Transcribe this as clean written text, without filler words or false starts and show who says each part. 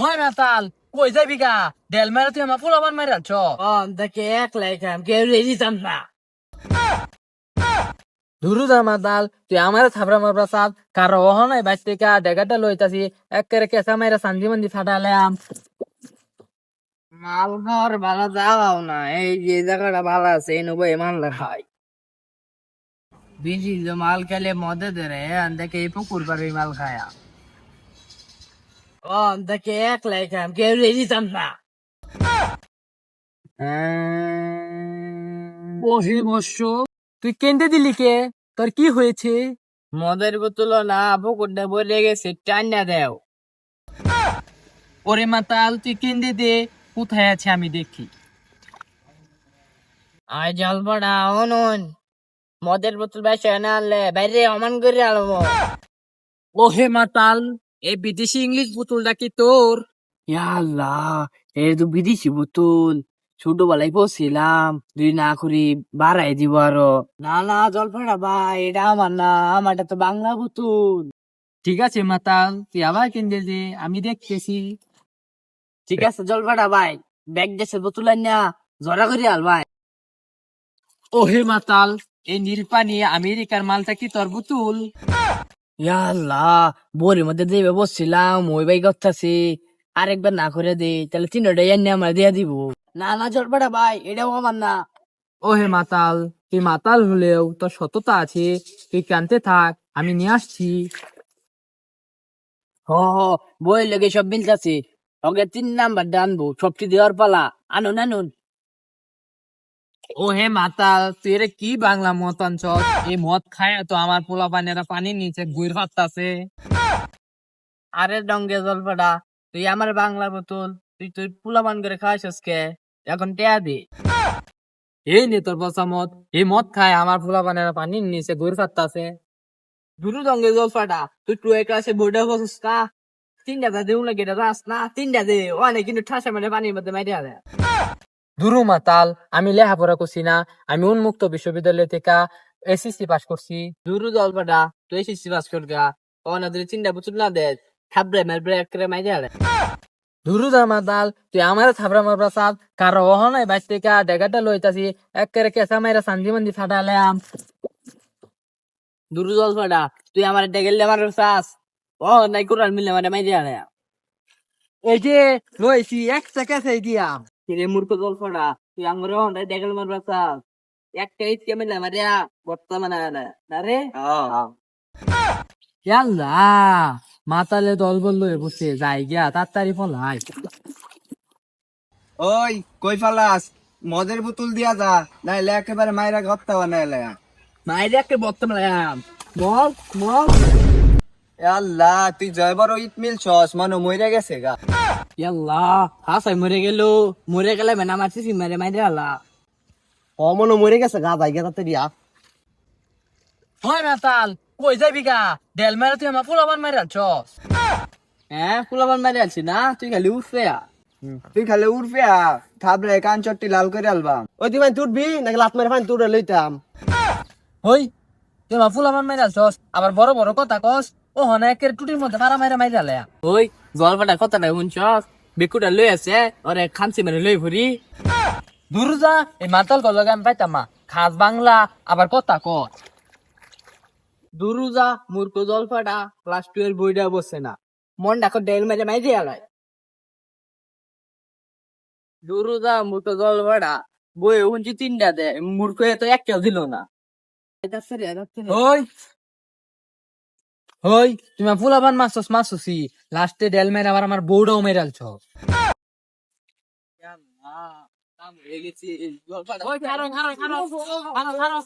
Speaker 1: হয় মাতাল কই যাবি গা ডেল মেরে তুই আমার পোলাবান মারি আনছ
Speaker 2: দেখে একলাই খাম কেউ রেজিতাম না।
Speaker 1: ধুরু দা মাতাল তুই আমার থাবরা মারবা সাত কার ওহ নাই বাইশ টাকা ডেগাটা লইতাছি এক করে কেসা মাইরা সান্দি মন্দি ফাটালাম
Speaker 2: মাল খাওয়ার ভালো যাওয়াও না, এই যে জায়গাটা ভালো আছে এই নবো মাল খাই বেশি যে মাল খেলে মদে ধরে দেখে এই পুকুর পারে মাল খায়া দেখে একলাই খাম কেউ রেজিতাম না।
Speaker 1: ওহে বর্ষ তুই কেন্দে দিলি কে তোর কি হয়েছে
Speaker 2: মদের বোতল না পুকুরটা বলে গেছে টান্না দেও।
Speaker 1: ওরে মাতাল তুই কেন্দে দে কোথায় আছে আমি দেখি
Speaker 2: আয় জল পড়া অনন মদের বোতল বেসে না আনলে বাইরে অমান করে আলবো।
Speaker 1: ওহে মাতাল এই বিদেশি ইংলিশ বোতলটা কি তোর
Speaker 2: আল্লাহ, এই তো বিদেশি বোতল ছোটবেলায় পড়ছিলাম, যদি না করি বাড়াই দিব আরো। না না জল পড়া ভাই, এটা আমার না, আমারটা তো বাংলা বোতল।
Speaker 1: ঠিক আছে মাতাল তুই আবার কেন্দে দে আমি দেখতেছি
Speaker 2: ঠিক আছে জল পড়া ভাই, ব্যাগ দেশের বোতল না জরা করি আল ভাই।
Speaker 1: ওহে মাতাল এই নির্পানি আমেরিকার মালটা কি তোর বোতল
Speaker 2: আল্লাহ, বরের মধ্যে দেবে বসছিলাম ওই ভাই করতেছি, আরেকবার না করে দে তাহলে তিনটাই এনে আমার দিয়ে দিব। না না জল পড়া ভাই, এটাও আমার না।
Speaker 1: ওহে মাতাল তুই মাতাল হলেও তোর সততা আছে তুই কানতে থাক আমি নিয়ে আসছি
Speaker 2: হ হ, বই লেগে সব মিলতেছে, ওকে 3 নাম্বার ডানবো, সবটি দেওয়ার পালা, আনুন আনুন।
Speaker 1: ওহে মাতাল তুই এর কি বাংলা মত আনছস এই মদ খায় তো আমার পোলা পানেরা পানির নিচে গুইর ফাটতাছে
Speaker 2: আরে ডঙ্গে জলপাটা, তুই আমার বাংলা বোতল তুই তুই পুলাবান করে খাওয়াইছিস কে? এখন টেয়া দে।
Speaker 1: এই নে তোর বসা মদ এই মদ খায় আমার পোলা পানেরা পানির নিচে গুইর ফাটতাছে
Speaker 2: দুটো ডঙ্গে জলপাটা, তুই টু এ ক্লাসে বোর্ডে বসিস না, 3টা দেউ লাগে এটা রাস না, 3টা দে অনেক কিন্তু ঠাসা মানে পানির মধ্যে মাইরে আলে।
Speaker 1: দুরু মাতাল আমি লেখাপড়া করছি না আমি উন্মুক্ত বিশ্ববিদ্যালয় থেকে এসএসসি পাস করছি
Speaker 2: দুটো জলপাটা তুই এসেছি পাস করগা, অনাদের 3টা বোতল না দে, থাবড়ে মারবে করে মাইরে আলে।
Speaker 1: দুরুদা মাতাল তুই আমার থাবরা মারবা সাত কার ওহ নাই বাইশ টাকা ডেগাটা লইতাছি এক করে কেসা মাইরা সান্দি মন্দি ফাটালাম
Speaker 2: দুটো জলপাটা তুই আমার ডেগেলে আমার চাস, ও নাই কোরআন মিলে মানে মাইরে আলে।
Speaker 1: এই যে লইছি এক টাকা সেই দিয়া
Speaker 2: কিরে মূর্খ জলপাটা, তুই আঙ্গুরে হন্ডাই ডেগেল মারবে চাস, একটা ইটকে মিলে মারিয়া বর্তমানে আলে না রে।
Speaker 1: ইয়াল্লা মাতালে দল বললো বসে যাই গিয়া তাড়াতাড়ি পলাই
Speaker 3: ওই কই ফালাস মদের বোতল দিয়া যা নাইলে একেবারে মাইরা গত্তা বানাইলে।
Speaker 2: মাইরে একটা বর্তমানে মগ মগ।
Speaker 3: আল্লাহ তুই জয়বার ইট মিলছস মনে মইরা গেছে গা।
Speaker 2: ইয়াল্লা হাসাই মরে গেলে মেনা মারছি মারে মাইরে আলা।
Speaker 3: ও মনে মরে গেছে গা যাই গা তাতে দিয়া।
Speaker 1: হয় মাতাল কই যাবি গা ডেল মেরে তুই আমার পোলাবান মারি আনছস
Speaker 2: হ্যাঁ ফুলাবার মারে আছি না, তুই খালি উঠবে।
Speaker 3: তুই খালি উঠবে থাবরে কান চট্টি লাল করে আলবাম। ওই তুই ভাই তুটবি নাকি লাত মেরে ফাইন তুড়ে লইতাম।
Speaker 1: হই তুই আমার পোলাবান মারি আনছস আবার বড় বড় কথা কস ও হনা একের টুটির মধ্যে মারা মাইরা মাইরা আলায়া
Speaker 2: ওই জলপাটা কথাটা শুনছস, বেকুটা লই আছে ওরে খামসি মেরে লই ভরি।
Speaker 1: দুরুজা এই মাতাল গলগ আমি পাইতাম মা খাস বাংলা আবার কথা ক
Speaker 2: দুরুজা মূর্খ জলপাটা ক্লাস 2 এর বইটা বসে না, মন ডাকো ডেল মেরে মাইরে আলায়। দুরুজা মূর্খ জলপাটা বই শুনছি 3টা দে, মূর্খ তো একটাও দিল না।
Speaker 1: হই হই তুমি আমার পোলাবান মারছস মারছসি লাস্টে ডেল মেরে আবার আমার বউটাও মেরে আলছ
Speaker 2: কাম হয়ে গেছে জলপাটা।
Speaker 1: ওই খারো খারো খারো খারো খারো